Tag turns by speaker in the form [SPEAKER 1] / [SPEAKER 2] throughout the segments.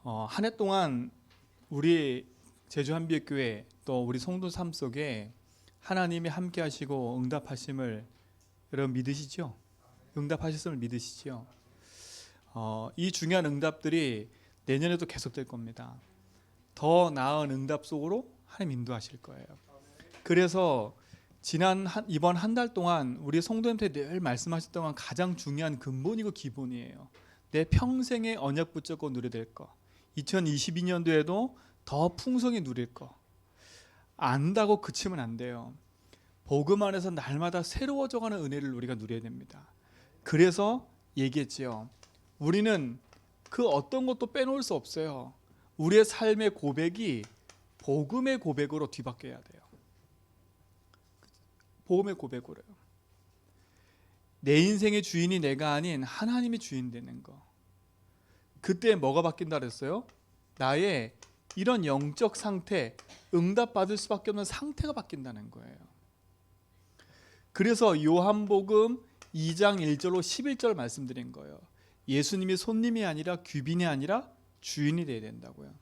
[SPEAKER 1] 한 해 동안 우리 제주 한비교회 또 우리 성도 삶 속에 하나님이 함께 하시고 응답하심을 여러분 믿으시죠? 응답하셨음을 믿으시죠? 이 중요한 응답들이 내년에도 계속될 겁니다. 더 나은 응답 속으로 하나님 인도하실 거예요. 그래서 이번 한 달 동안 우리 성도님한테 늘 말씀하셨던 건 가장 중요한 근본이고 기본이에요. 내 평생의 언약 붙잡고 누려될 거. 2022년도에도 더 풍성히 누릴 거. 안다고 그치면 안 돼요. 복음 안에서 날마다 새로워져가는 은혜를 우리가 누려야 됩니다. 그래서 얘기했지요. 우리는 그 어떤 것도 빼놓을 수 없어요. 우리의 삶의 고백이 복음의 고백으로 뒤바뀌어야 돼요. 복음의 고백으로요. 내 인생의 주인이 내가 아닌 하나님이 주인 되는 거. 그때 뭐가 바뀐다 그랬어요? 나의 이런 영적 상태, 응답받을 수밖에 없는 상태가 바뀐다는 거예요. 그래서 요한복음 2장 1절로 11절 말씀드린 거예요. 예수님이 손님이 아니라 귀빈이 아니라 주인이 되어야 된다고요.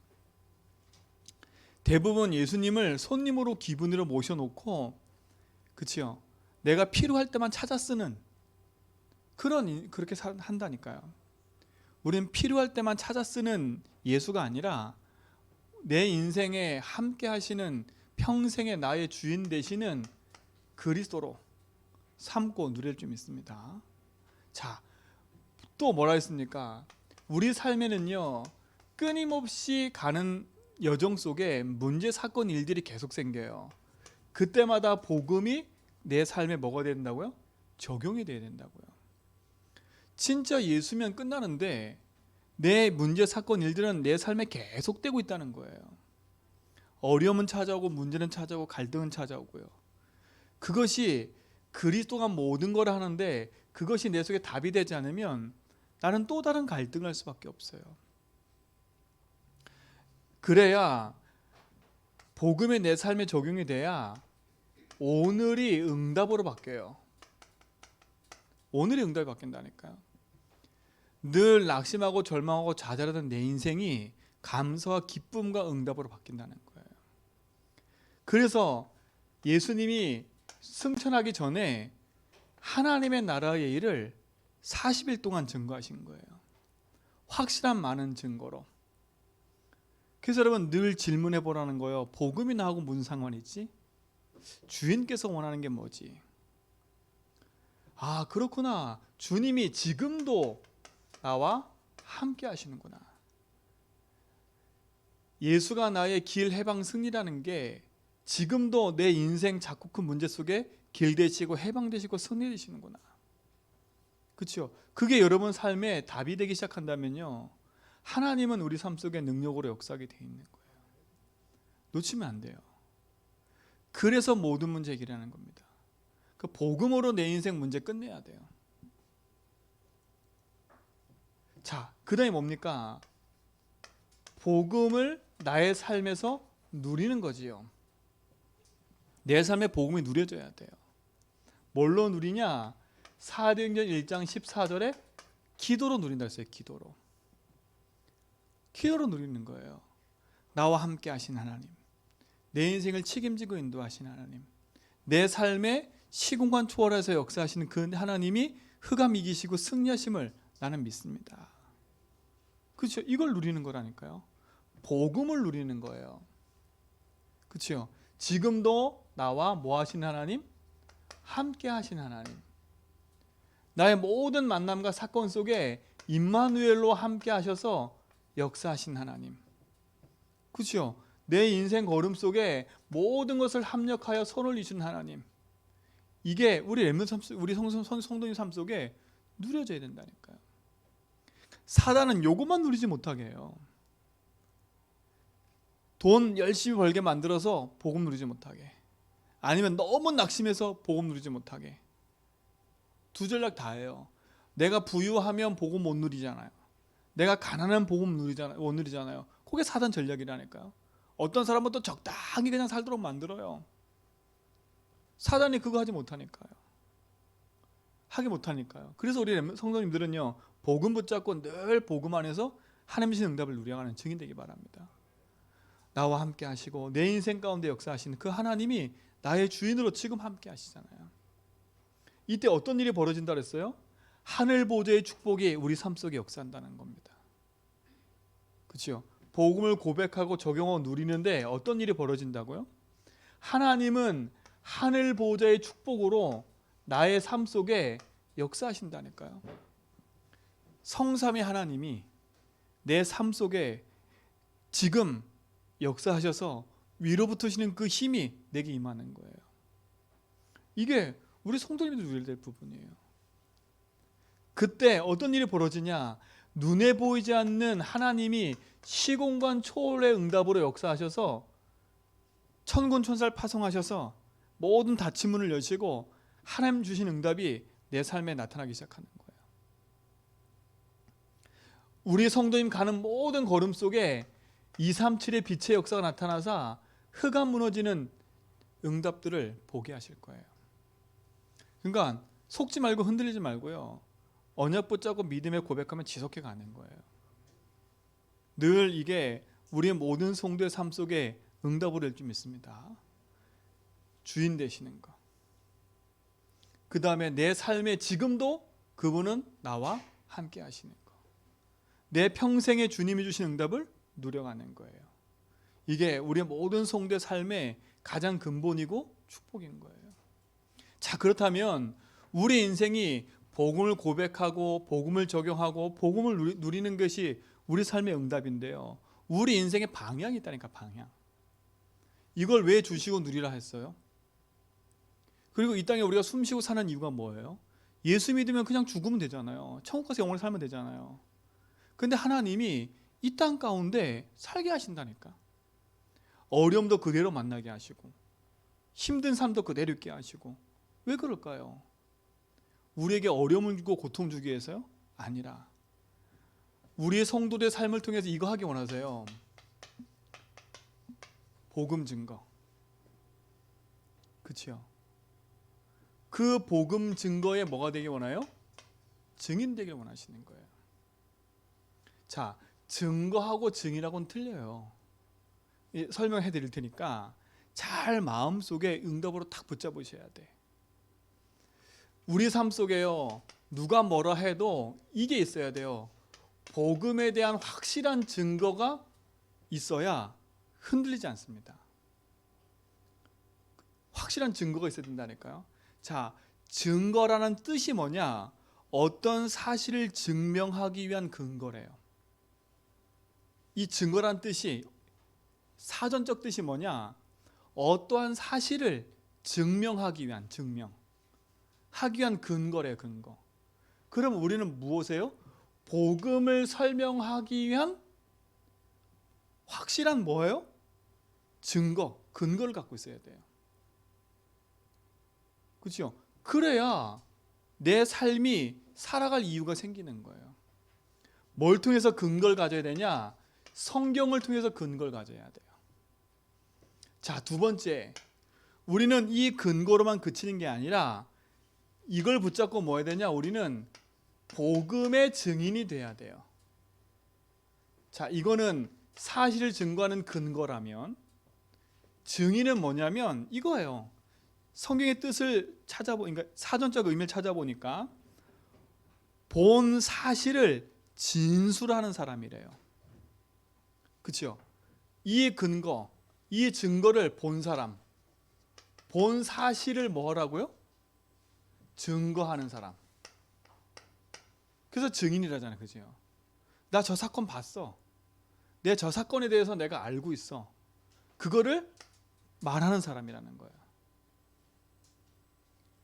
[SPEAKER 1] 대부분 예수님을 손님으로 귀빈으로 모셔놓고, 그치요? 내가 필요할 때만 찾아 쓰는 그렇게 한다니까요. 우리는 필요할 때만 찾아 쓰는 예수가 아니라 내 인생에 함께 하시는 평생의 나의 주인 되시는 그리스도로 삼고 누릴 줄 믿습니다. 자, 또 뭐라 했습니까? 우리 삶에는요, 끊임없이 가는 여정 속에 문제, 사건, 일들이 계속 생겨요. 그때마다 복음이 내 삶에 뭐가 된다고요? 적용이 돼야 된다고요. 진짜 예수면 끝나는데 내 문제, 사건, 일들은 내 삶에 계속되고 있다는 거예요. 어려움은 찾아오고 문제는 찾아오고 갈등은 찾아오고요. 그것이 그리스도가 모든 걸 하는데 그것이 내 속에 답이 되지 않으면 나는 또 다른 갈등을 할 수밖에 없어요. 그래야 복음이 내 삶에 적용이 돼야 오늘이 응답으로 바뀌어요. 오늘이 응답이 바뀐다니까요. 늘 낙심하고 절망하고 좌절하던 내 인생이 감사와 기쁨과 응답으로 바뀐다는 거예요. 그래서 예수님이 승천하기 전에 하나님의 나라의 일을 40일 동안 증거하신 거예요. 확실한 많은 증거로. 그래서 여러분 늘 질문해 보라는 거예요. 복음이 나하고 무슨 상관이지? 주인께서 원하는 게 뭐지? 아, 그렇구나. 주님이 지금도 나와 함께 하시는구나. 예수가 나의 길, 해방, 승리라는 게 지금도 내 인생 작고 큰 문제 속에 길 되시고 해방 되시고 승리 되시는구나. 그렇죠? 그게 여러분 삶에 답이 되기 시작한다면요, 하나님은 우리 삶 속에 능력으로 역사하게 돼 있는 거예요. 놓치면 안 돼요. 그래서 모든 문제 해결하는 겁니다. 그 복음으로 내 인생 문제 끝내야 돼요. 자, 그 다음에 뭡니까? 복음을 나의 삶에서 누리는 거지요. 내 삶에 복음이 누려져야 돼요. 뭘로 누리냐? 사도행전 1장 14절에 기도로 누린다 했어요. 기도로 누리는 거예요. 나와 함께 하신 하나님, 내 인생을 책임지고 인도하신 하나님, 내 삶에 시공간 초월해서 역사하시는 그 하나님이 흑암 이기시고 승리하심을 나는 믿습니다. 그렇죠? 이걸 누리는 거라니까요. 복음을 누리는 거예요. 그렇죠? 지금도 나와 뭐 하신 하나님? 함께 하신 하나님. 나의 모든 만남과 사건 속에 임마누엘로 함께 하셔서 역사하신 하나님. 그렇죠? 내 인생 걸음 속에 모든 것을 합력하여 손을 이신 하나님. 이게 우리 렘넌트 삶, 우리 성도님 삶 속에 누려져야 된다니까요. 사단은 요것만 누리지 못하게 해요. 돈 열심히 벌게 만들어서 복음 누리지 못하게, 아니면 너무 낙심해서 복음 누리지 못하게. 두 전략 다 해요. 내가 부유하면 복음 못 누리잖아요. 내가 가난한 복음 못 누리잖아요. 그게 사단 전략이라니까요. 어떤 사람은 또 적당히 그냥 살도록 만들어요. 사단이 그거 하지 못하니까요. 그래서 우리 성도님들은요, 복음 붙잡고 늘 복음 안에서 하나님 주신 응답을 누려가는 증인 되기 바랍니다. 나와 함께 하시고 내 인생 가운데 역사하시는 그 하나님이 나의 주인으로 지금 함께 하시잖아요. 이때 어떤 일이 벌어진다 그랬어요? 하늘 보좌의 축복이 우리 삶 속에 역사한다는 겁니다. 그렇죠? 복음을 고백하고 적용하고 누리는데 어떤 일이 벌어진다고요? 하나님은 하늘 보좌의 축복으로 나의 삶 속에 역사하신다니까요. 성삼위 하나님이 내 삶 속에 지금 역사하셔서 위로부터 오시는 그 힘이 내게 임하는 거예요. 이게 우리 성도님들이 누려야 될 부분이에요. 그때 어떤 일이 벌어지냐? 눈에 보이지 않는 하나님이 시공간 초월의 응답으로 역사하셔서 천군 천사를 파송하셔서 모든 닫힌 문을 여시고 하나님 주신 응답이 내 삶에 나타나기 시작하는 거예요. 우리 성도님 가는 모든 걸음 속에 237의 빛의 역사가 나타나서 흑암 무너지는 응답들을 보게 하실 거예요. 그러니까 속지 말고 흔들리지 말고요. 언약 붙잡고 믿음의 고백하면 지속해 가는 거예요. 늘 이게 우리의 모든 성도의 삶 속에 응답으로 될 줄 믿습니다. 주인 되시는 것. 그 다음에 내 삶에 지금도 그분은 나와 함께 하시는 것. 내 평생에 주님이 주신 응답을 누려가는 거예요. 이게 우리의 모든 성도의 삶의 가장 근본이고 축복인 거예요. 자, 그렇다면 우리 인생이 복음을 고백하고 복음을 적용하고 복음을 누리는 것이 우리 삶의 응답인데요. 우리 인생의 방향이 있다니까, 방향. 이걸 왜 주시고 누리라 했어요? 그리고 이 땅에 우리가 숨쉬고 사는 이유가 뭐예요? 예수 믿으면 그냥 죽으면 되잖아요. 천국 가서 영원히 살면 되잖아요. 근데 하나님이 이 땅 가운데 살게 하신다니까. 어려움도 그대로 만나게 하시고 힘든 삶도 그대로 있게 하시고. 왜 그럴까요? 우리에게 어려움을 주고 고통 주기 위해서요? 아니라 우리의 성도들의 삶을 통해서 이거 하기 원하세요. 복음 증거. 그렇죠? 그 복음 증거에 뭐가 되길 원해요? 증인 되길 원하시는 거예요. 자, 증거하고 증인하고는 틀려요. 설명해 드릴 테니까 잘 마음속에 응답으로 딱 붙잡으셔야 돼. 우리 삶 속에요, 누가 뭐라 해도 이게 있어야 돼요. 복음에 대한 확실한 증거가 있어야 흔들리지 않습니다. 확실한 증거가 있어야 된다니까요. 자, 증거라는 뜻이 뭐냐? 어떤 사실을 증명하기 위한 근거래요. 이 증거라는 뜻이, 사전적 뜻이 뭐냐? 어떠한 사실을 증명하기 위한, 하기 위한 근거래요, 근거. 그럼 우리는 무엇이에요? 복음을 설명하기 위한 확실한 뭐예요? 증거, 근거를 갖고 있어야 돼요. 그렇죠? 그래야 내 삶이 살아갈 이유가 생기는 거예요. 뭘 통해서 근거를 가져야 되냐? 성경을 통해서 근거를 가져야 돼요. 자, 두 번째, 우리는 이 근거로만 그치는 게 아니라 이걸 붙잡고 뭐 해야 되냐? 우리는 복음의 증인이 돼야 돼요. 자, 이거는 사실을 증거하는 근거라면, 증인은 뭐냐면 이거예요. 성경의 뜻을 찾아보니까, 사전적 의미를 찾아보니까 본 사실을 진술하는 사람이래요. 그렇죠? 이 근거, 이 증거를 본 사람, 본 사실을 뭐라고요? 증거하는 사람. 그래서 증인이라잖아요. 그죠? 나 저 사건 봤어. 내 저 사건에 대해서 내가 알고 있어. 그거를 말하는 사람이라는 거예요.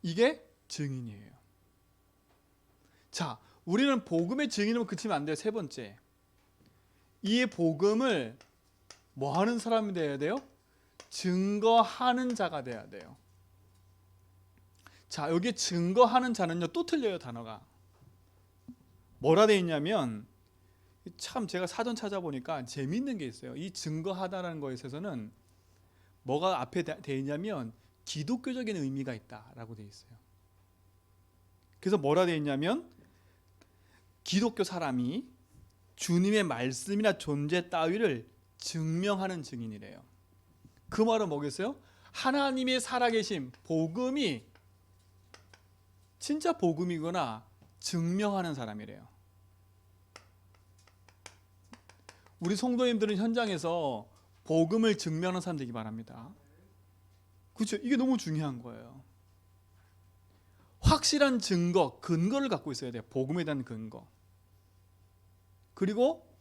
[SPEAKER 1] 이게 증인이에요. 자, 우리는 복음의 증인으로 그치면 안 돼요. 세 번째, 이 복음을 뭐 하는 사람이 돼야 돼요? 증거하는 자가 돼야 돼요. 자, 여기 증거하는 자는요, 또 틀려요, 단어가. 뭐라 돼 있냐면, 참 제가 사전 찾아보니까 재미있는 게 있어요. 이 증거하다라는 거에 있어서는 뭐가 앞에 돼 있냐면 기독교적인 의미가 있다라고 돼 있어요. 그래서 뭐라 돼 있냐면, 기독교 사람이 주님의 말씀이나 존재 따위를 증명하는 증인이래요. 그 말은 뭐겠어요? 하나님의 살아계심, 복음이 진짜 복음이거나 증명하는 사람이래요. 우리 성도님들은 현장에서 복음을 증명하는 사람 되기 바랍니다. 그렇죠? 이게 너무 중요한 거예요. 확실한 증거, 근거를 갖고 있어야 돼요. 복음에 대한 근거. 그리고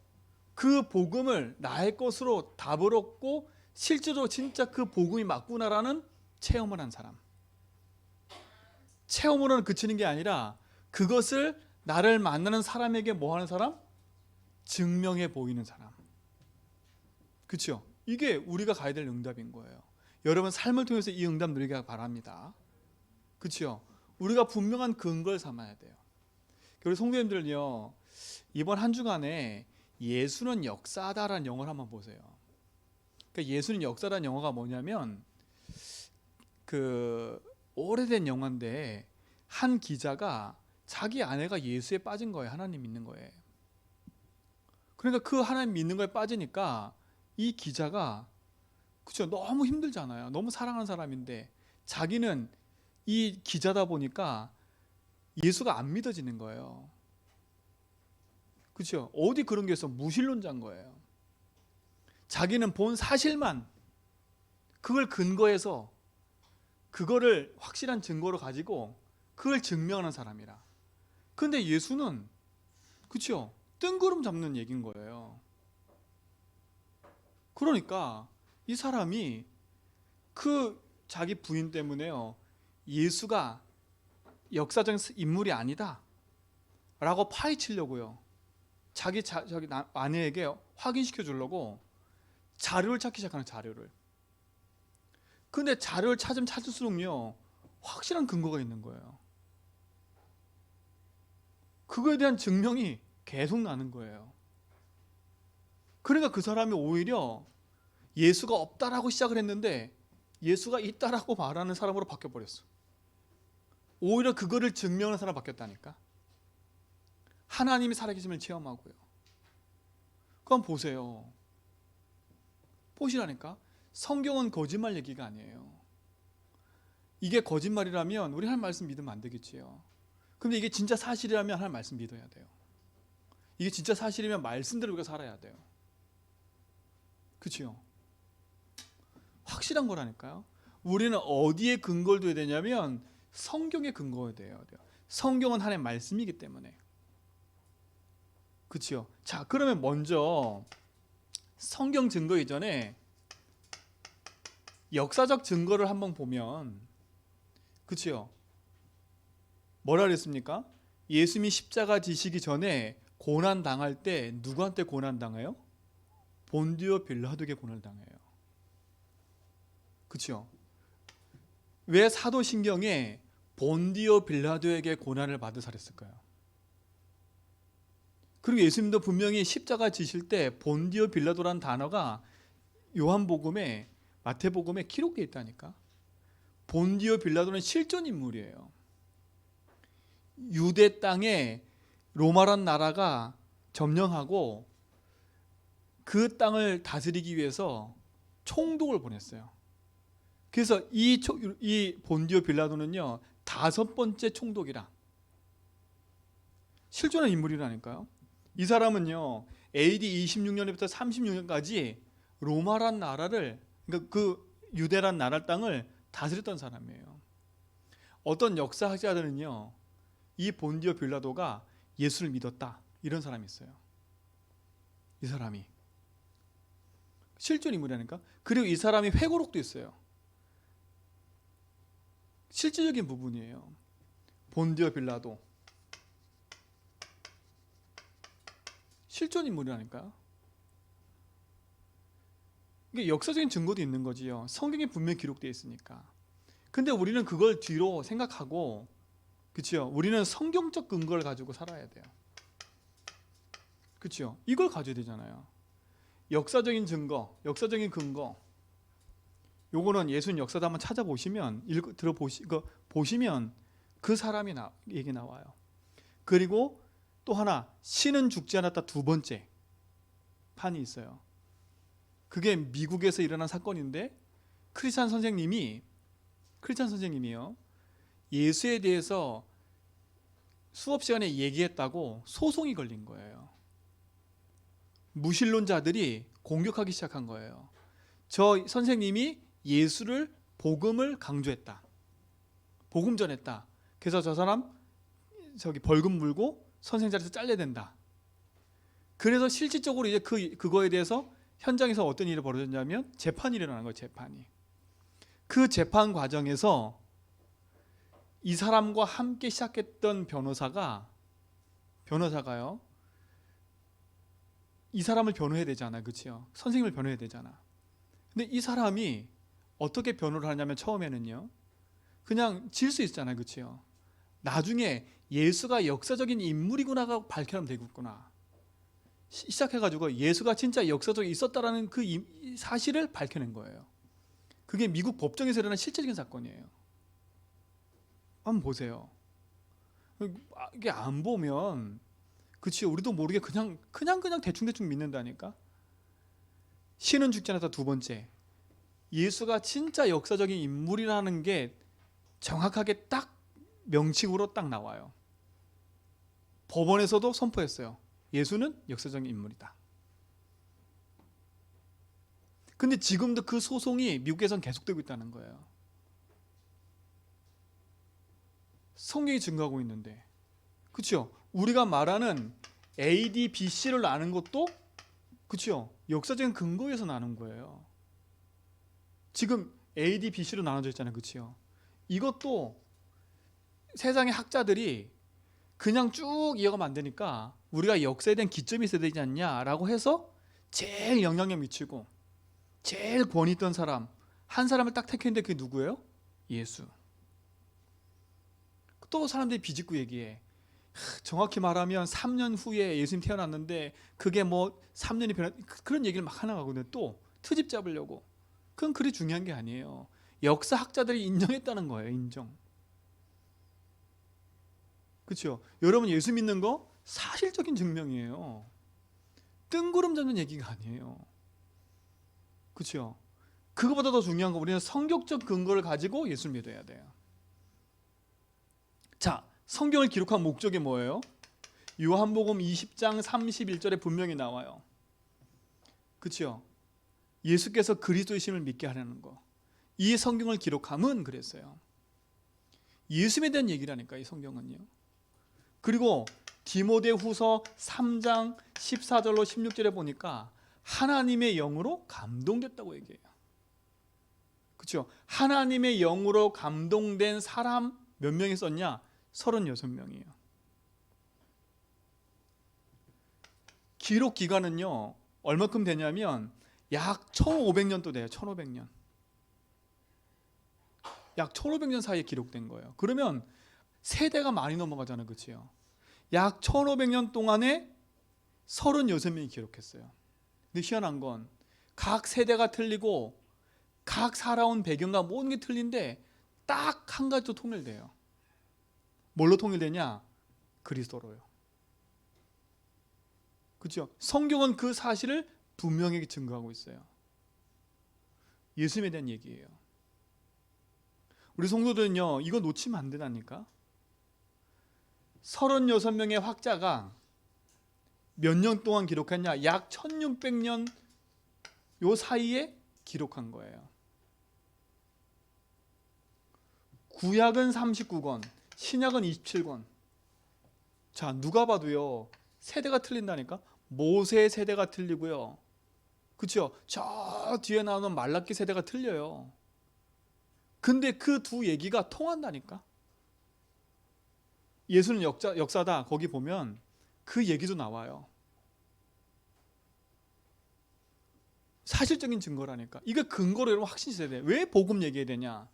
[SPEAKER 1] 그 복음을 나의 것으로 답을 얻고 실제로 진짜 그 복음이 맞구나라는 체험을 한 사람. 체험으로는 그치는 게 아니라 그것을 나를 만나는 사람에게 뭐 하는 사람? 증명해 보이는 사람. 그렇죠? 이게 우리가 가야 될 응답인 거예요. 여러분 삶을 통해서 이 응답 누리기 바랍니다. 그렇죠? 우리가 분명한 근거를 삼아야 돼요. 우리 성도님들은요, 이번 한 주간에 예수는 역사다라는 영어를 한번 보세요. 그러니까 예수는 역사다라는 영어가 뭐냐면 그 오래된 영화인데 한 기자가 자기 아내가 예수에 빠진 거예요. 하나님 믿는 거에. 그러니까 그 하나님 믿는 거에 빠지니까 이 기자가 그쵸, 너무 힘들잖아요. 너무 사랑하는 사람인데 자기는 이 기자다 보니까 예수가 안 믿어지는 거예요. 그렇죠? 어디 그런 게 있어? 무신론자인 거예요. 자기는 본 사실만 그걸 근거해서 그거를 확실한 증거로 가지고 그걸 증명하는 사람이라. 근데 예수는 그렇죠? 뜬구름 잡는 얘기인 거예요. 그러니까 이 사람이 그 자기 부인 때문에요, 예수가 역사적 인물이 아니다 라고 파헤치려고요, 자기 아내에게 확인시켜 주려고 자료를 찾기 시작하는, 자료를. 근데 자료를 찾으면 찾을수록요 확실한 근거가 있는 거예요. 그거에 대한 증명이 계속 나는 거예요. 그러니까 그 사람이 오히려 예수가 없다라고 시작을 했는데 예수가 있다라고 말하는 사람으로 바뀌어버렸어. 오히려 그거를 증명하는 사람 바뀌었다니까. 하나님이 살아계심을 체험하고요. 그럼 보세요. 보시라니까. 성경은 거짓말 얘기가 아니에요. 이게 거짓말이라면 우리 하나님 말씀 믿으면 안 되겠지요. 근데 이게 진짜 사실이라면 하나님 말씀 믿어야 돼요. 이게 진짜 사실이면 말씀대로 우리가 살아야 돼요. 그렇죠? 확실한 거라니까요. 우리는 어디에 근거를 둬야 되냐면 성경에 근거해야 돼요. 성경은 하나님의 말씀이기 때문에. 그렇죠? 자, 그러면 먼저 성경 증거 이전에 역사적 증거를 한번 보면, 그렇죠? 뭐라 그랬습니까? 예수님이 십자가 지시기 전에 고난 당할 때 누구한테 고난 당해요? 본디오 빌라도에게 고난을 당해요. 그렇죠? 왜 사도신경에 본디오 빌라도에게 고난을 받으사 그랬을까요? 그리고 예수님도 분명히 십자가 지실 때 본디오 빌라도라는 단어가 요한복음에, 마태복음에 기록되어 있다니까. 본디오 빌라도는 실존 인물이에요. 유대 땅에 로마란 나라가 점령하고 그 땅을 다스리기 위해서 총독을 보냈어요. 그래서 이 본디오 빌라도는요 5번째 총독이라, 실존한 인물이라니까요. 이 사람은요 AD 26년부터 36년까지 로마란 나라를, 그러니까 그 유대란 나라 땅을 다스렸던 사람이에요. 어떤 역사학자들은요 이 본디오 빌라도가 예수를 믿었다 이런 사람이 있어요. 이 사람이 실존 인물이라니까. 그리고 이 사람이 회고록도 있어요. 실질적인 부분이에요. 본디오 빌라도 실존 인물이라니까요. 이게 역사적인 증거도 있는 거지요. 성경에 분명히 기록되어 있으니까. 근데 우리는 그걸 뒤로 생각하고, 그렇죠? 우리는 성경적 근거를 가지고 살아야 돼요. 그렇죠? 이걸 가져야 되잖아요. 역사적인 증거, 역사적인 근거. 요거는 예수님 역사도 한번 찾아보시면, 보시면 그 사람이 얘기 나와요. 그리고 또 하나, 신은 죽지 않았다, 두 번째. 재판이 있어요. 그게 미국에서 일어난 사건인데 크리스찬 선생님이요, 예수에 대해서 수업 시간에 얘기했다고 소송이 걸린 거예요. 무신론자들이 공격하기 시작한 거예요. 저 선생님이 예수를 복음을 강조했다, 복음 전했다. 그래서 저 사람 벌금 물고 선생 자리에서 잘려야 된다. 그래서 실질적으로 이제 그거에 대해서 현장에서 어떤 일이 벌어졌냐면 재판이 일어나는 거예요. 재판이. 그 재판 과정에서 이 사람과 함께 시작했던 변호사가요, 이 사람을 변호해야 되잖아요. 그렇죠? 선생님을 변호해야 되잖아. 근데 이 사람이 어떻게 변호를 하냐면 처음에는요, 그냥 질 수 있잖아요. 그렇죠? 나중에 예수가 역사적인 인물이구나가 밝혀내면 되겠구나. 시작해가지고 예수가 진짜 역사적으로 있었다라는 그 사실을 밝혀낸 거예요. 그게 미국 법정에서 일어난 실제적인 사건이에요. 한번 보세요. 이게 안 보면, 그치, 우리도 모르게 그냥 대충 믿는다니까. 신은 죽지 않았다. 두 번째, 예수가 진짜 역사적인 인물이라는 게 정확하게 딱 명칭으로 딱 나와요. 법원에서도 선포했어요. 예수는 역사적인 인물이다. 근데 지금도 그 소송이 미국에선 계속되고 있다는 거예요. 성경이 증거하고 있는데, 그렇죠? 우리가 말하는 AD, BC를 나눈 것도, 그렇죠? 역사적인 근거에서 나눈 거예요. 지금 AD, BC로 나눠져 있잖아요, 그렇죠? 이것도 세상의 학자들이 그냥 쭉 이어가면 안 되니까 우리가 역사에 대한 기점이 있어야 되지 않냐라고 해서 제일 영향력 미치고 제일 권위 있던 사람 한 사람을 딱 택했는데 그게 누구예요? 예수. 또 사람들이 비집고 얘기해. 정확히 말하면 3년 후에 예수님 태어났는데 그게 뭐 3년이 그런 얘기를 막 하나 가거든요. 또 트집 잡으려고. 그건 그리 중요한 게 아니에요. 역사학자들이 인정했다는 거예요. 인정. 그렇죠? 여러분 예수 믿는 거 사실적인 증명이에요. 뜬구름 잡는 얘기가 아니에요. 그렇죠? 그거보다 더 중요한 건 우리는 성경적 근거를 가지고 예수를 믿어야 돼요. 자, 성경을 기록한 목적이 뭐예요? 요한복음 20장 31절에 분명히 나와요. 그렇죠? 예수께서 그리스도이심을 믿게 하려는 거. 이 성경을 기록함은 그랬어요. 예수에 대한 얘기라니까 이 성경은요. 그리고 디모데후서 3장 14절로 16절에 보니까 하나님의 영으로 감동됐다고 얘기해요. 그렇죠? 하나님의 영으로 감동된 사람 몇 명이 썼냐? 36명이에요. 기록 기간은요 얼마큼 되냐면 약 1500년도 돼요. 1500년. 약 1500년 사이에 기록된 거예요. 그러면 세대가 많이 넘어가잖아요. 그렇죠? 약 1500년 동안에 36명이 기록했어요. 근데 희한한 건 각 세대가 틀리고 각 살아온 배경과 모든 게 틀린데 딱 한 가지로 통일돼요. 뭘로 통일되냐? 그리스도로요. 그렇죠? 성경은 그 사실을 분명히 증거하고 있어요. 예수님에 대한 얘기예요. 우리 성도들은요 이거 놓치면 안 되다니까. 36명의 학자가 몇 년 동안 기록했냐? 약 1600년 요 사이에 기록한 거예요. 구약은 39권, 신약은 27권. 자, 누가 봐도요 세대가 틀린다니까. 모세 세대가 틀리고요. 그렇죠? 저 뒤에 나오는 말라기 세대가 틀려요. 근데 그 두 얘기가 통한다니까. 예수는 역사다. 거기 보면 그 얘기도 나와요. 사실적인 증거라니까. 이거 근거로 여러분 확신해야 돼. 왜 복음 얘기해야 되냐?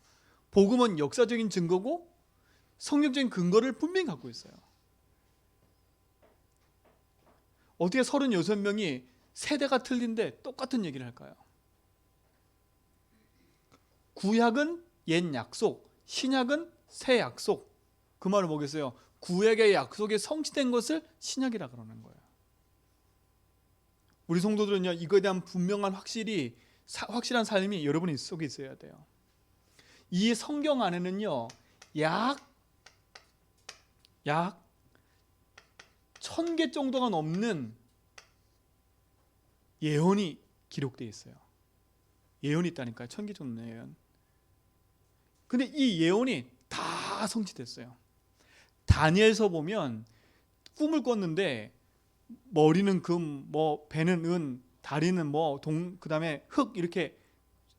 [SPEAKER 1] 복음은 역사적인 증거고 성경적인 근거를 분명히 갖고 있어요. 어떻게 36명이 세대가 틀린데 똑같은 얘기를 할까요? 구약은 옛 약속, 신약은 새 약속. 그 말은 뭐겠어요? 구약의 약속이 성취된 것을 신약이라 그러는 거예요. 우리 성도들은요, 이거에 대한 분명한 확실한 삶이 여러분 속에 있어야 돼요. 이 성경 안에는요, 약 1000개 정도가 넘는 예언이 기록되어 있어요. 예언이 있다니까요. 1000개 정도 예언. 근데 이 예언이 다 성취됐어요. 다니엘서 보면 꿈을 꿨는데 머리는 금, 뭐 배는 은, 다리는 뭐 그다음에 흙 이렇게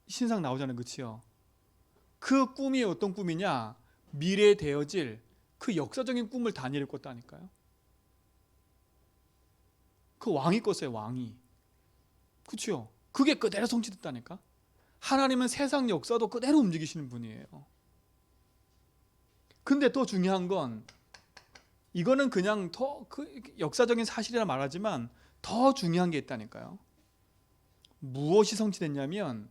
[SPEAKER 1] 신상 나오잖아요. 그렇죠? 그 꿈이 어떤 꿈이냐? 미래에 되어질 그 역사적인 꿈을 다니엘이 꿨다니까요. 그 왕이 꿨어요. 왕이. 그렇죠? 그게 그대로 성취됐다니까. 하나님은 세상 역사도 그대로 움직이시는 분이에요. 근데 더 중요한 건 이거는 그냥 더 역사적인 사실이라 말하지만 더 중요한 게 있다니까요. 무엇이 성취됐냐면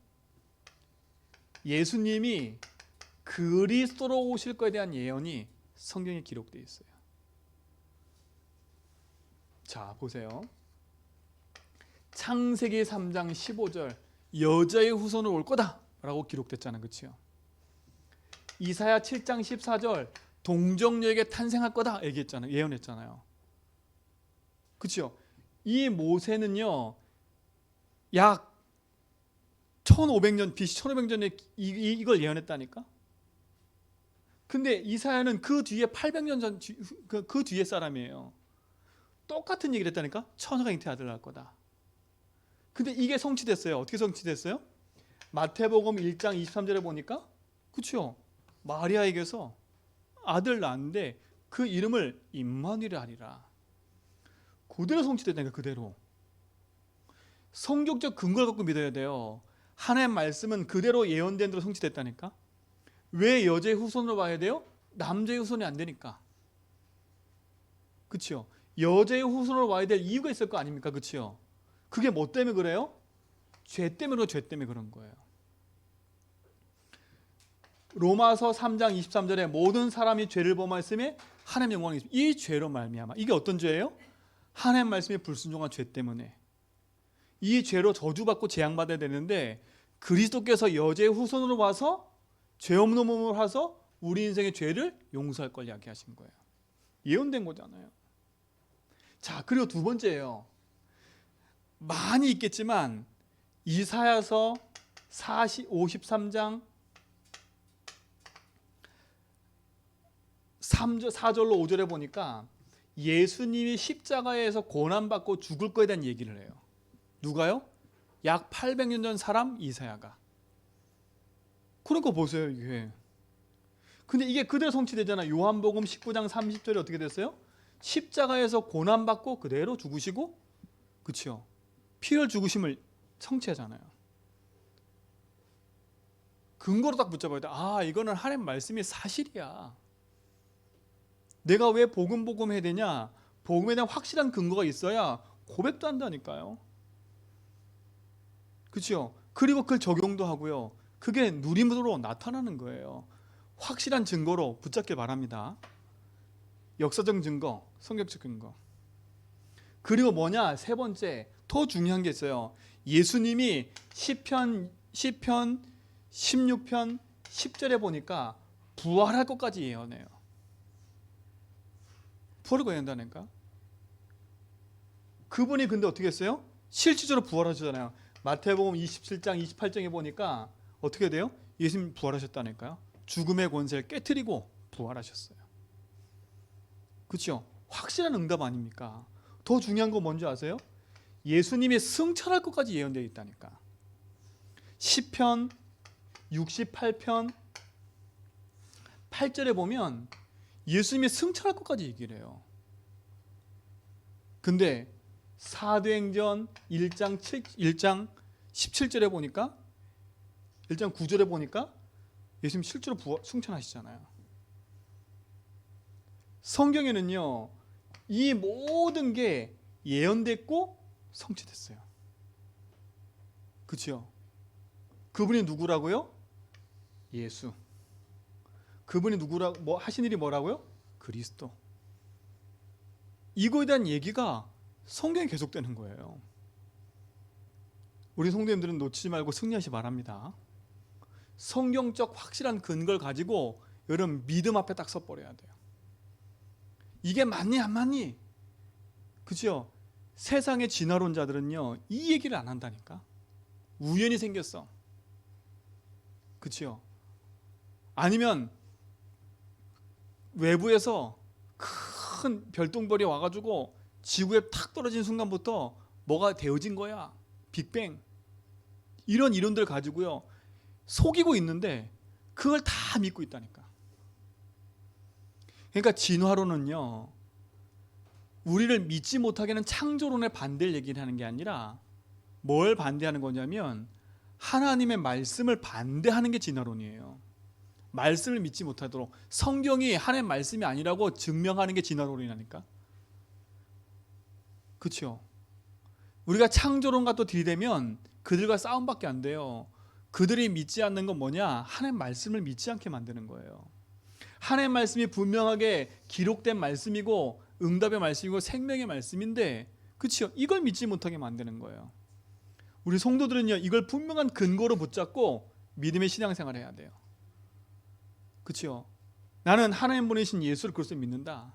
[SPEAKER 1] 예수님이 그리스도로 오실 것에 대한 예언이 성경에 기록되어 있어요. 자, 보세요. 창세기 3장 15절 여자의 후손으로 올 거다 라고 기록됐잖아요. 그렇죠? 이사야 7장 14절 동정녀에게 탄생할 거다 얘기했잖아요. 예언했잖아요. 그렇죠? 이 모세는요, 약 1500년, BC 1500년에 이걸 예언했다니까. 근데 이사야는 그 뒤에 800년 전 그 뒤에 사람이에요. 똑같은 얘기를 했다니까. 천사가 잉태 아들 낳을 거다. 근데 이게 성취됐어요. 어떻게 성취됐어요? 마태복음 1장 23절에 보니까, 그렇죠? 마리아에게서 아들 낳았는데 그 이름을 임마누엘 하리라. 그대로 성취됐다니까. 그대로. 성경적 근거를 갖고 믿어야 돼요. 하나님의 말씀은 그대로 예언된 대로 성취됐다니까. 왜 여자의 후손으로 봐야 돼요? 남자의 후손이 안 되니까. 그렇죠? 여자의 후손으로 와야 될 이유가 있을 거 아닙니까? 그렇죠? 그게 뭐 때문에 그래요? 죄 때문에 그런 거예요. 로마서 3장 23절에 모든 사람이 죄를 범하였음에 하나님의 영광이 있습니다. 이 죄로 말미암아. 이게 어떤 죄예요? 하나님의 말씀에 불순종한 죄 때문에. 이 죄로 저주받고 재앙받아야 되는데 그리스도께서 여자의 후손으로 와서 죄 없는 몸을 와서 우리 인생의 죄를 용서할 걸 이야기하신 거예요. 예언된 거잖아요. 자, 그리고 두 번째예요. 많이 있겠지만 이사야서 53장 4절로 5절에 보니까 예수님이 십자가에서 고난받고 죽을 거에 대한 얘기를 해요. 누가요? 약 800년 전 사람 이사야가. 그러니까 보세요, 이게. 근데 이게 그대로 성취되잖아요. 요한복음 19장 30절에 어떻게 됐어요? 십자가에서 고난받고 그대로 죽으시고, 그렇죠? 피를 죽으심을 성취하잖아요. 근거로 딱 붙잡아야 돼. 아, 이거는 하나님 말씀이 사실이야. 내가 왜 복음 해야 되냐? 복음에 대한 확실한 근거가 있어야 고백도 한다니까요. 그렇죠? 그리고 그걸 적용도 하고요. 그게 누림으로 나타나는 거예요. 확실한 증거로 붙잡길 바랍니다. 역사적 증거, 성경적 근거. 그리고 뭐냐? 세 번째, 더 중요한 게 있어요. 예수님이 시편 16편 10절에 보니까 부활할 것까지 예언해요. 부활을 예언한다니까. 그분이 근데 어떻게 했어요? 실질적으로 부활하셨잖아요. 마태복음 27장 28장에 보니까 어떻게 돼요? 예수님 부활하셨다니까요. 죽음의 권세를 깨트리고 부활하셨어요. 그렇죠? 확실한 응답 아닙니까? 더 중요한 건 뭔지 아세요? 예수님이 승천할 것까지 예언되어 있다니까. 시편 68편 8절에 보면 예수님이 승천할 것까지 얘기를 해요. 근데 사도행전 1장 17절에 보니까 1장 9절에 보니까 예수님 실제로 승천하시잖아요. 성경에는요, 이 모든 게 예언됐고 성취됐어요. 그렇죠? 그분이 누구라고요? 예수. 그분이 뭐 하신 일이 뭐라고요? 그리스도. 이거에 대한 얘기가 성경에 계속되는 거예요. 우리 성도님들은 놓치지 말고 승리하시 바랍니다. 성경적 확실한 근거를 가지고 여러분 믿음 앞에 딱 서버려야 돼요. 이게 맞니 안 맞니? 그죠? 세상의 진화론자들은요 이 얘기를 안 한다니까. 우연히 생겼어. 그죠? 아니면 외부에서 큰 별똥별이 와가지고 지구에 탁 떨어진 순간부터 뭐가 되어진 거야. 빅뱅. 이런 이론들 가지고요 속이고 있는데 그걸 다 믿고 있다니까. 그러니까 진화론은요 우리를 믿지 못하게 하는 창조론의 반대를 얘기를 하는 게 아니라 뭘 반대하는 거냐면 하나님의 말씀을 반대하는 게 진화론이에요. 말씀을 믿지 못하도록 성경이 하나님의 말씀이 아니라고 증명하는 게 진화론이라니까. 그렇죠? 우리가 창조론과 또 들이대면 그들과 싸움밖에 안 돼요. 그들이 믿지 않는 건 뭐냐? 하나님의 말씀을 믿지 않게 만드는 거예요. 하나님의 말씀이 분명하게 기록된 말씀이고 응답의 말씀이고 생명의 말씀인데 그렇죠? 이걸 믿지 못하게 만드는 거예요. 우리 성도들은요 이걸 분명한 근거로 붙잡고 믿음의 신앙생활을 해야 돼요. 그렇죠? 나는 하나님 보내신 예수를 그리스도 믿는다.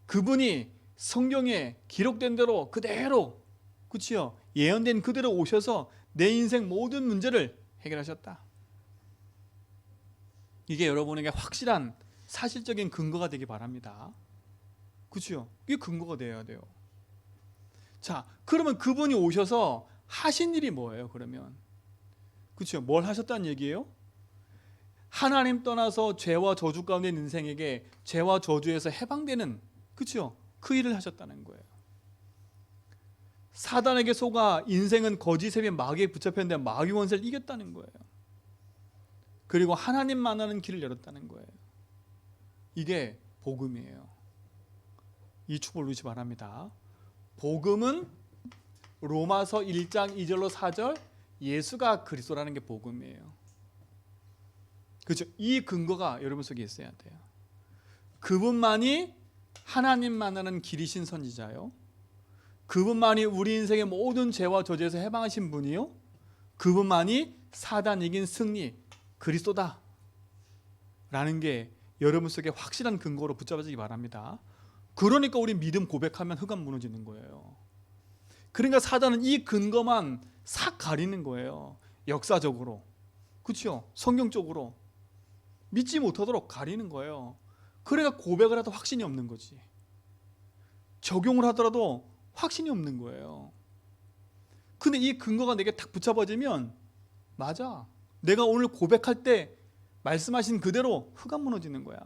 [SPEAKER 1] 그분이 성경에 기록된 대로 그대로 그렇죠? 예언된 그대로 오셔서 내 인생 모든 문제를 해결하셨다. 이게 여러분에게 확실한 사실적인 근거가 되기 바랍니다. 그렇죠? 이게 근거가 되어야 돼요. 자, 그러면 그분이 오셔서 하신 일이 뭐예요? 그러면 그렇죠? 뭘 하셨다는 얘기예요? 하나님 떠나서 죄와 저주 가운데 있는 인생에게 죄와 저주에서 해방되는 그렇죠? 그 일을 하셨다는 거예요. 사단에게 속아 인생은 거짓의 마귀에 붙잡혔는데 마귀 원세를 이겼다는 거예요. 그리고 하나님 만나는 길을 열었다는 거예요. 이게 복음이에요. 이 축복을 누리시 바랍니다. 복음은 로마서 1장 2절로 4절 예수가 그리스도라는 게 복음이에요. 그렇죠? 이 근거가 여러분 속에 있어야 돼요. 그분만이 하나님 만나는 길이신 선지자요. 그분만이 우리 인생의 모든 죄와 저주에서 해방하신 분이요. 그분만이 사단 이긴 승리 그리스도다 라는 게 여러분 속에 확실한 근거로 붙잡아지기 바랍니다. 그러니까 우리 믿음 고백하면 흑암 무너지는 거예요. 그러니까 사단은 이 근거만 싹 가리는 거예요. 역사적으로 그렇죠? 성경적으로 믿지 못하도록 가리는 거예요. 그래가 고백을 하도 확신이 없는 거지. 적용을 하더라도 확신이 없는 거예요. 근데 이 근거가 내게 딱 붙잡아지면 맞아. 내가 오늘 고백할 때 말씀하신 그대로 흑암 무너지는 거야.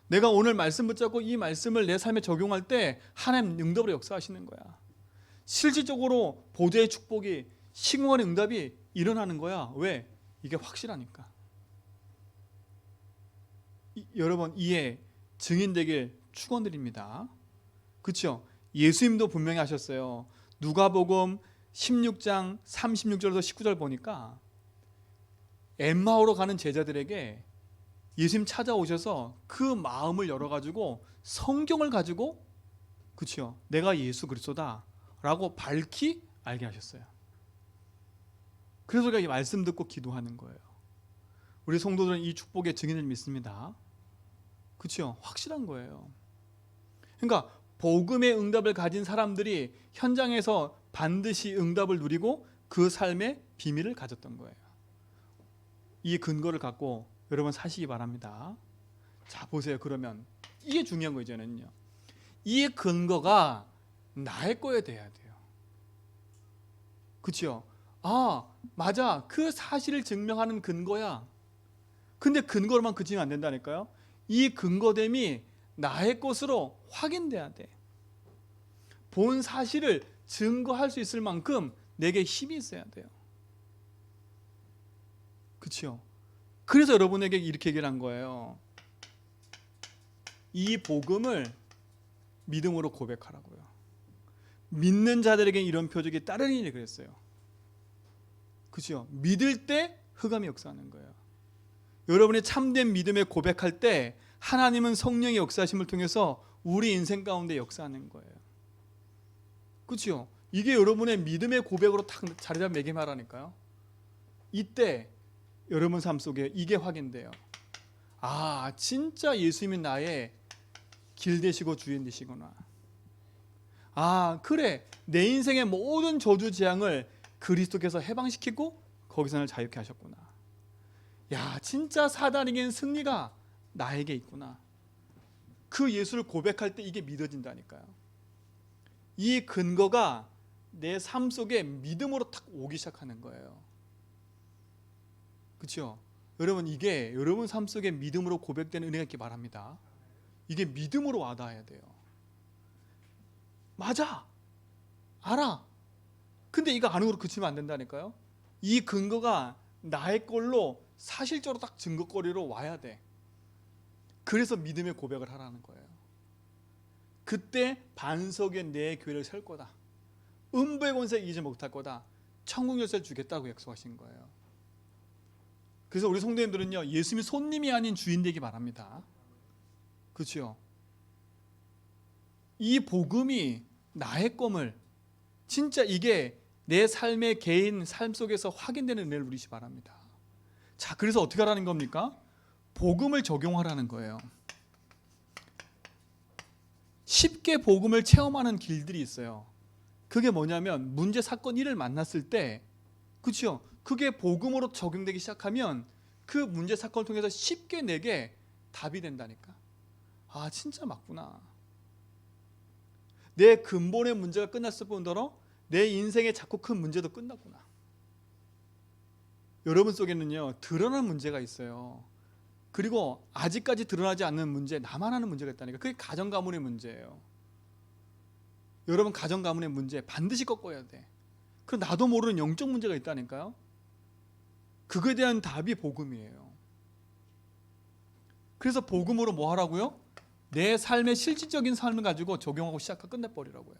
[SPEAKER 1] 내가 오늘 말씀 붙잡고 이 말씀을 내 삶에 적용할 때 하나님 응답으로 역사하시는 거야. 실질적으로 보좌의 축복이 시공간의 응답이 일어나는 거야. 왜? 이게 확실하니까. 여러분 이에 증인되길 축원드립니다. 그렇죠? 예수님도 분명히 하셨어요. 누가복음 16장 36절에서 19절 보니까 엠마오로 가는 제자들에게 예수님 찾아오셔서 그 마음을 열어가지고 성경을 가지고 그렇죠? 내가 예수 그리스도다 라고 밝히 알게 하셨어요. 그래서 우리가 이 말씀 듣고 기도하는 거예요. 우리 성도들은 이 축복의 증인을 믿습니다. 그렇죠? 확실한 거예요. 그러니까 복음의 응답을 가진 사람들이 현장에서 반드시 응답을 누리고 그 삶의 비밀을 가졌던 거예요. 이 근거를 갖고 여러분 사시기 바랍니다. 자 보세요. 그러면 이게 중요한 거 이제는요. 이 근거가 나의 거에 돼야 돼요. 그렇죠? 아 맞아. 그 사실을 증명하는 근거야. 근데 근거로만 그치면 안 된다니까요. 이 근거됨이 나의 것으로 확인돼야 돼. 본 사실을 증거할 수 있을 만큼 내게 힘이 있어야 돼요. 그렇죠? 그래서 여러분에게 이렇게 얘기를 한 거예요. 이 복음을 믿음으로 고백하라고요. 믿는 자들에게 이런 표적이 따르니 그랬어요. 그렇죠? 믿을 때 흑암이 역사하는 거예요. 여러분이 참된 믿음에 고백할 때 하나님은 성령의 역사하심을 통해서 우리 인생 가운데 역사하는 거예요. 그렇죠? 이게 여러분의 믿음의 고백으로 탁 자리를 매김하라니까요. 이때 여러분 삶 속에 이게 확인돼요. 아, 진짜 예수님이 나의 길 되시고 주인 되시구나. 아, 그래, 내 인생의 모든 저주 재앙을 그리스도께서 해방시키고 거기서 날 자유케 하셨구나. 야, 진짜 사단에게는 승리가 나에게 있구나. 그 예수를 고백할 때 이게 믿어진다니까요. 이 근거가 내 삶 속에 믿음으로 탁 오기 시작하는 거예요. 그렇죠? 여러분, 이게 여러분 삶 속에 믿음으로 고백되는 은혜가 있기 바랍니다. 이게 믿음으로 와닿아야 돼요. 맞아, 알아. 근데 이거 아는 걸로 그치면 안 된다니까요. 이 근거가 나의 걸로 사실적으로 딱 증거거리로 와야 돼. 그래서 믿음의 고백을 하라는 거예요. 그때 반석에 내 교회를 셀 거다. 음부의 권세 이기지 못할 거다. 천국 열쇠를 주겠다고 약속하신 거예요. 그래서 우리 성도님들은요, 예수님이 손님이 아닌 주인 되기 바랍니다. 그렇죠? 이 복음이 나의 꿈을, 진짜 이게 내 삶의 개인 삶 속에서 확인되는 은혜를 누리시 바랍니다. 자, 그래서 어떻게 하라는 겁니까? 복음을 적용하라는 거예요. 쉽게 복음을 체험하는 길들이 있어요. 그게 뭐냐면 문제 사건 일을 만났을 때, 그렇죠? 그게 복음으로 적용되기 시작하면 그 문제 사건을 통해서 쉽게 내게 답이 된다니까. 아, 진짜 맞구나. 내 근본의 문제가 끝났을 뿐더러 내 인생의 자꾸 큰 문제도 끝났구나. 여러분 속에는요, 드러난 문제가 있어요. 그리고 아직까지 드러나지 않는 문제, 나만 아는 문제가 있다니까. 그게 가정 가문의 문제예요. 여러분, 가정 가문의 문제 반드시 꺾어야 돼. 그 나도 모르는 영적 문제가 있다니까요. 그거에 대한 답이 복음이에요. 그래서 복음으로 뭐 하라고요? 내 삶의 실질적인 삶을 가지고 적용하고 시작하고 끝내버리라고요.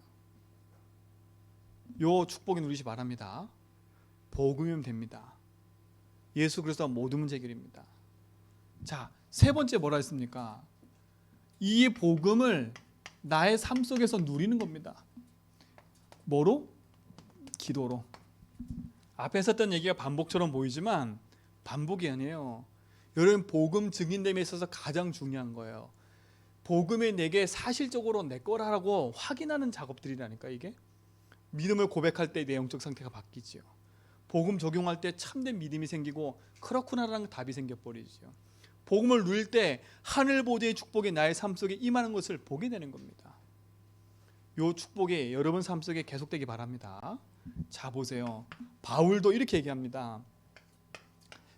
[SPEAKER 1] 요 축복이 누리시 바랍니다. 복음이면 됩니다. 예수 그리스도가 모든 문제 해결입니다. 자, 세 번째 뭐라 했습니까? 이 복음을 나의 삶 속에서 누리는 겁니다. 뭐로? 기도로. 앞에 했었던 얘기가 반복처럼 보이지만 반복이 아니에요. 여러분, 복음 증인됨에 있어서 가장 중요한 거예요. 복음이 내게 사실적으로 내 거라고 확인하는 작업들이라니까. 이게 믿음을 고백할 때 내 영적 상태가 바뀌지요. 복음 적용할 때 참된 믿음이 생기고 그렇구나라는 답이 생겨버리죠. 복음을 누릴 때 하늘 보좌의 축복이 나의 삶 속에 임하는 것을 보게 되는 겁니다. 이 축복이 여러분 삶 속에 계속되기 바랍니다. 자, 보세요. 바울도 이렇게 얘기합니다.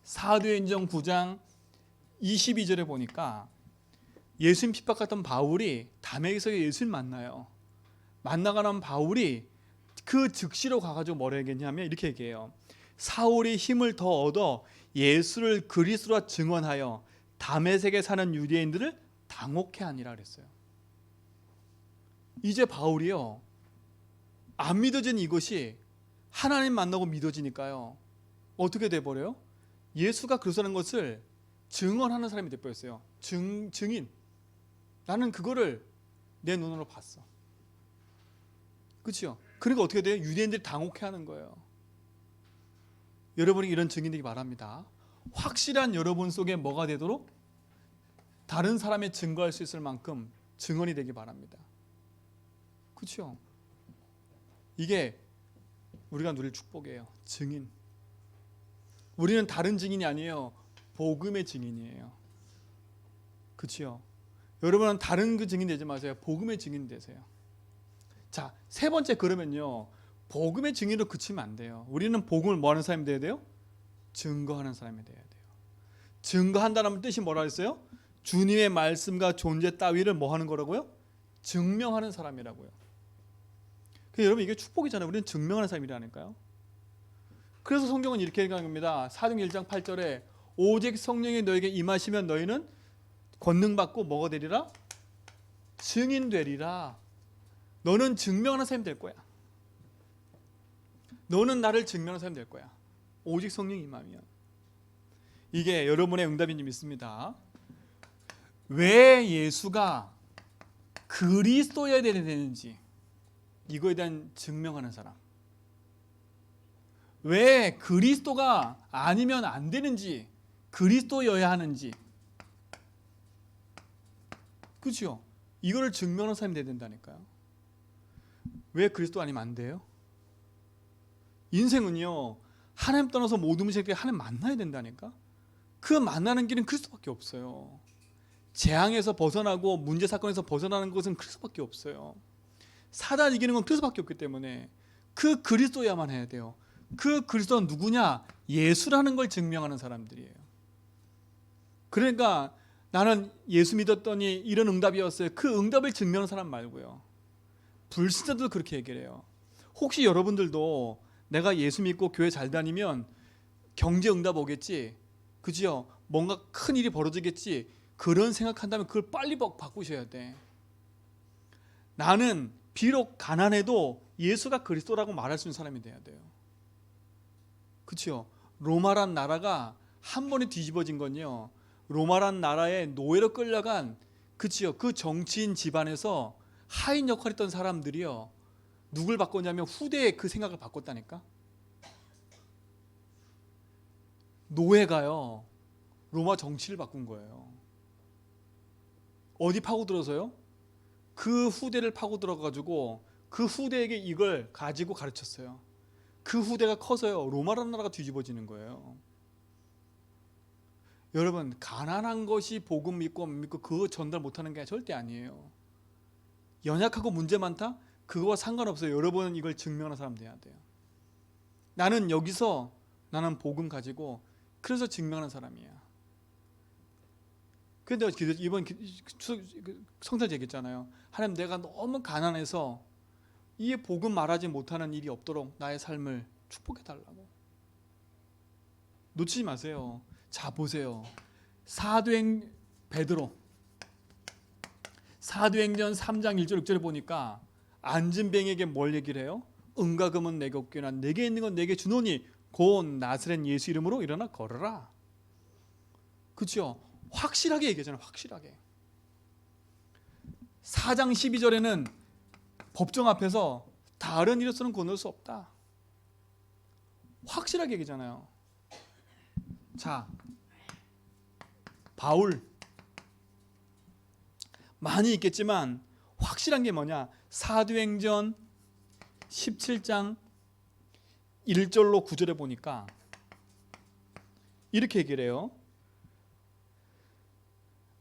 [SPEAKER 1] 사도행전 9장 22절에 보니까 예수님 핍박했던 바울이 다메섹에서 예수님 만나요. 만나고 나면 바울이 그 즉시로 가가지고 뭐라 얘기했냐면 이렇게 얘기해요. 사울이 힘을 더 얻어 예수를 그리스도라 증언하여 다메섹에 사는 유대인들을 당혹해 하니라 그랬어요. 이제 바울이요, 안 믿어진 이것이 하나님 만나고 믿어지니까요, 어떻게 돼버려요? 예수가 그리스도라는 것을 증언하는 사람이 돼버렸어요. 증인. 나는 그거를 내 눈으로 봤어. 그렇죠? 그러니까 어떻게 돼요? 유대인들이 당혹해하는 거예요. 여러분이 이런 증인되기 바랍니다. 확실한 여러분 속에 뭐가 되도록 다른 사람의 증거할 수 있을 만큼 증언이 되기 바랍니다. 그렇죠? 이게 우리가 누릴 축복이에요. 증인. 우리는 다른 증인이 아니에요. 복음의 증인이에요. 그렇죠? 여러분은 다른 그 증인 되지 마세요. 복음의 증인 되세요. 자, 세 번째, 그러면요, 복음의 증인으로 그치면 안 돼요. 우리는 복음을 뭐 하는 사람이 돼야 돼요? 증거하는 사람이 돼야 돼요. 증거한다는 뜻이 뭐라 했어요? 주님의 말씀과 존재 따위를 뭐 하는 거라고요? 증명하는 사람이라고요. 여러분, 이게 축복이잖아요. 우리는 증명하는 사람이라니까요. 그래서 성경은 이렇게 얘기하는 겁니다. 사도행전 1장 8절에 오직 성령이 너에게 임하시면 너희는 권능 받고 뭐가 되리라? 증인 되리라. 너는 증명하는 사람이 될 거야. 너는 나를 증명하는 사람이 될 거야. 오직 성령이 임하면. 이게 여러분의 응답인 줄 믿습니다. 왜 예수가 그리스도여야 되는지, 이거에 대한 증명하는 사람. 왜 그리스도가 아니면 안 되는지, 그리스도여야 하는지, 그렇죠? 이거를 증명하는 사람이 돼야 된다니까요. 왜 그리스도 아니면 안 돼요? 인생은요, 하나님 떠나서 모든 문제에 하나님 만나야 된다니까. 그 만나는 길은 그리스도밖에 없어요. 재앙에서 벗어나고 문제 사건에서 벗어나는 것은 그리스도밖에 없어요. 사단 이기는 건 그리스도밖에 없기 때문에 그 그리스도야만 해야 돼요. 그 그리스도는 누구냐? 예수라는 걸 증명하는 사람들이에요. 그러니까 나는 예수 믿었더니 이런 응답이었어요. 그 응답을 증명하는 사람 말고요. 불신자들도 그렇게 얘기를 해요. 혹시 여러분들도 내가 예수 믿고 교회 잘 다니면 경제 응답 오겠지, 그죠? 뭔가 큰 일이 벌어지겠지, 그런 생각한다면 그걸 빨리 바꾸셔야 돼. 나는 비록 가난해도 예수가 그리스도라고 말할 수 있는 사람이 돼야 돼요. 그렇죠? 로마란 나라가 한 번에 뒤집어진 건요, 로마란 나라에 노예로 끌려간, 그렇죠? 그 정치인 집안에서 하인 역할을 했던 사람들이요, 누굴 바꿨냐면 후대에 그 생각을 바꿨다니까. 노예가요, 로마 정치를 바꾼 거예요. 어디 파고들어서요? 그 후대를 파고들어가지고 그 후대에게 이걸 가지고 가르쳤어요. 그 후대가 커서요, 로마라는 나라가 뒤집어지는 거예요. 여러분, 가난한 것이 복음 믿고 안 믿고 그거 전달 못하는 게 절대 아니에요. 연약하고 문제 많다? 그거와 상관없어요. 여러분은 이걸 증명하는 사람 돼야 돼요. 나는 여기서 나는 복음 가지고 그래서 증명하는 사람이야. 근데 이번 성탄 얘기했잖아요. 하나님, 내가 너무 가난해서 이 복음 말하지 못하는 일이 없도록 나의 삶을 축복해 달라고. 놓치지 마세요. 자, 보세요. 베드로 사도행전 3장 1절 6절에 보니까 앉은 뱅에게 뭘 얘기를 해요? 은과 금은 내게 없거나 내게 있는 건 내게 주노니 곧 나사렛 예수 이름으로 일어나 걸어라. 그렇죠? 확실하게 얘기하잖아요. 확실하게. 4장 12절에는 법정 앞에서 다른 이로서는 건널 수 없다. 확실하게 얘기잖아요. 자, 바울 많이 있겠지만 확실한 게 뭐냐? 사도행전 17장 1절로 9절에 보니까 이렇게 얘기를 해요.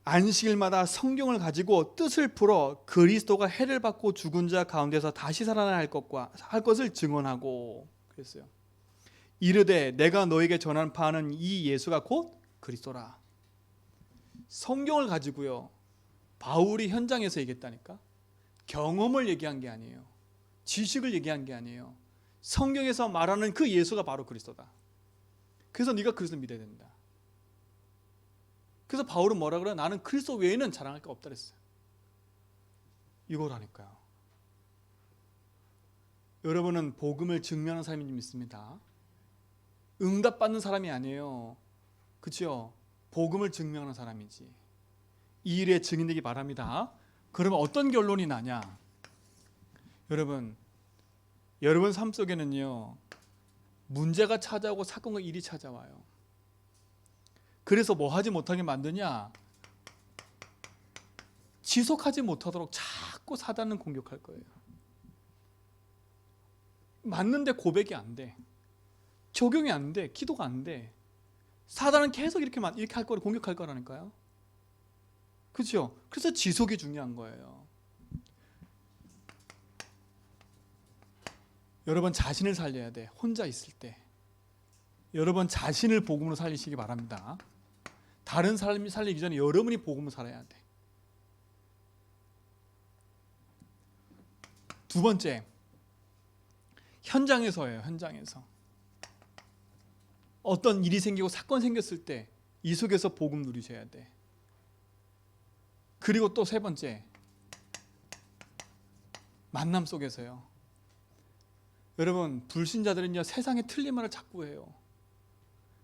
[SPEAKER 1] 안식일마다 성경을 가지고 뜻을 풀어 그리스도가 해를 받고 죽은 자 가운데서 다시 살아나야 할 것을 증언하고 그랬어요. 이르되 내가 너에게 전한 바는 이 예수가 곧 그리스도라. 성경을 가지고요, 바울이 현장에서 얘기했다니까. 경험을 얘기한 게 아니에요. 지식을 얘기한 게 아니에요. 성경에서 말하는 그 예수가 바로 그리스도다. 그래서 네가 그리스도를 믿어야 된다. 그래서 바울은 뭐라 그래요? 나는 그리스도 외에는 자랑할 게 없다 그랬어요. 이거라니까요. 여러분은 복음을 증명하는 사람인지 믿습니다. 응답받는 사람이 아니에요. 그렇죠? 복음을 증명하는 사람이지. 이 일에 증인되기 바랍니다. 그러면 어떤 결론이 나냐? 여러분 삶 속에는요, 문제가 찾아오고 사건과 일이 찾아와요. 그래서 뭐 하지 못하게 만드냐? 지속하지 못하도록 자꾸 사단은 공격할 거예요. 맞는데 고백이 안 돼. 적용이 안 돼. 기도가 안 돼. 사단은 계속 이렇게 할 거를 공격할 거라니까요. 그렇죠? 그래서 지속이 중요한 거예요. 여러분 자신을 살려야 돼. 혼자 있을 때. 여러분 자신을 복음으로 살리시기 바랍니다. 다른 사람이 살리기 전에 여러분이 복음을 살아야 돼. 두 번째, 현장에서예요. 현장에서 어떤 일이 생기고 사건 생겼을 때 이 속에서 복음 누리셔야 돼. 그리고 또 세 번째, 만남 속에서요. 여러분 불신자들은요, 세상에 틀린 말을 자꾸 해요.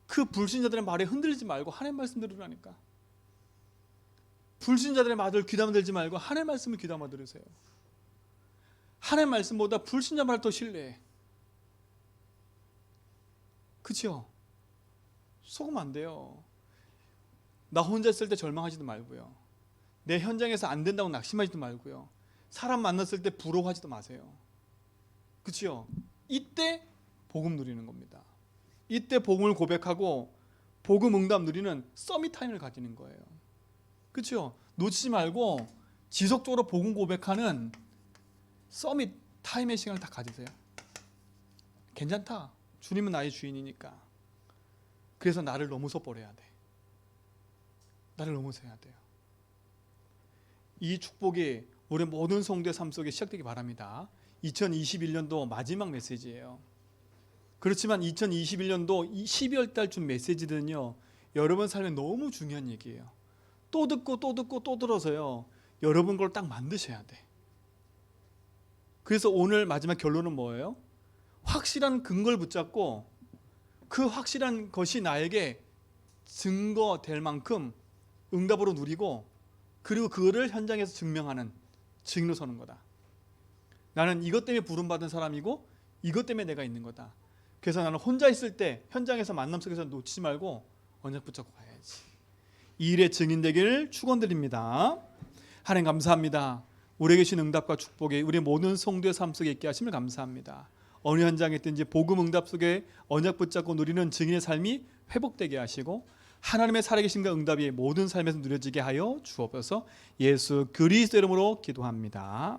[SPEAKER 1] 그 불신자들의 말에 흔들리지 말고 하나님 말씀 들으라니까. 불신자들의 말을 귀담아 들지 말고 하나님 말씀을 귀담아 들으세요. 하나님 말씀보다 불신자 말을 더 신뢰해. 그렇죠? 속으면 안 돼요. 나 혼자 있을 때 절망하지도 말고요. 내 현장에서 안 된다고 낙심하지도 말고요. 사람 만났을 때 부러워하지도 마세요. 그렇죠? 이때 복음 누리는 겁니다. 이때 복음을 고백하고 복음 응답 누리는 서밋 타임을 가지는 거예요. 그렇죠? 놓치지 말고 지속적으로 복음 고백하는 서밋 타임의 시간을 다 가지세요. 괜찮다. 주님은 나의 주인이니까. 그래서 나를 넘어서 버려야 돼. 나를 넘어서 해야 돼요. 이 축복이 우리 모든 성도의 삶 속에 시작되기 바랍니다. 2021년도 마지막 메시지예요. 그렇지만 2021년도 12월 달 준 메시지들은요, 여러분 삶에 너무 중요한 얘기예요. 또 듣고 또 듣고 또 들어서요, 여러분 걸 딱 만드셔야 돼. 그래서 오늘 마지막 결론은 뭐예요? 확실한 근거를 붙잡고 그 확실한 것이 나에게 증거될 만큼 응답으로 누리고, 그리고 그거를 현장에서 증명하는 증인으로 서는 거다. 나는 이것 때문에 부름받은 사람이고 이것 때문에 내가 있는 거다. 그래서 나는 혼자 있을 때 현장에서 만남 속에서 놓치지 말고 언약 붙잡고 가야지. 이 일의 증인 되기를 축원드립니다. 하나님 감사합니다. 우리에게 주신 응답과 축복이 우리 모든 성도의 삶 속에 있게 하심을 감사합니다. 어느 현장에 있든지 복음 응답 속에 언약 붙잡고 누리는 증인의 삶이 회복되게 하시고, 하나님의 살아계심과 응답이 모든 삶에서 누려지게 하여 주옵소서. 예수 그리스도 이름으로 기도합니다.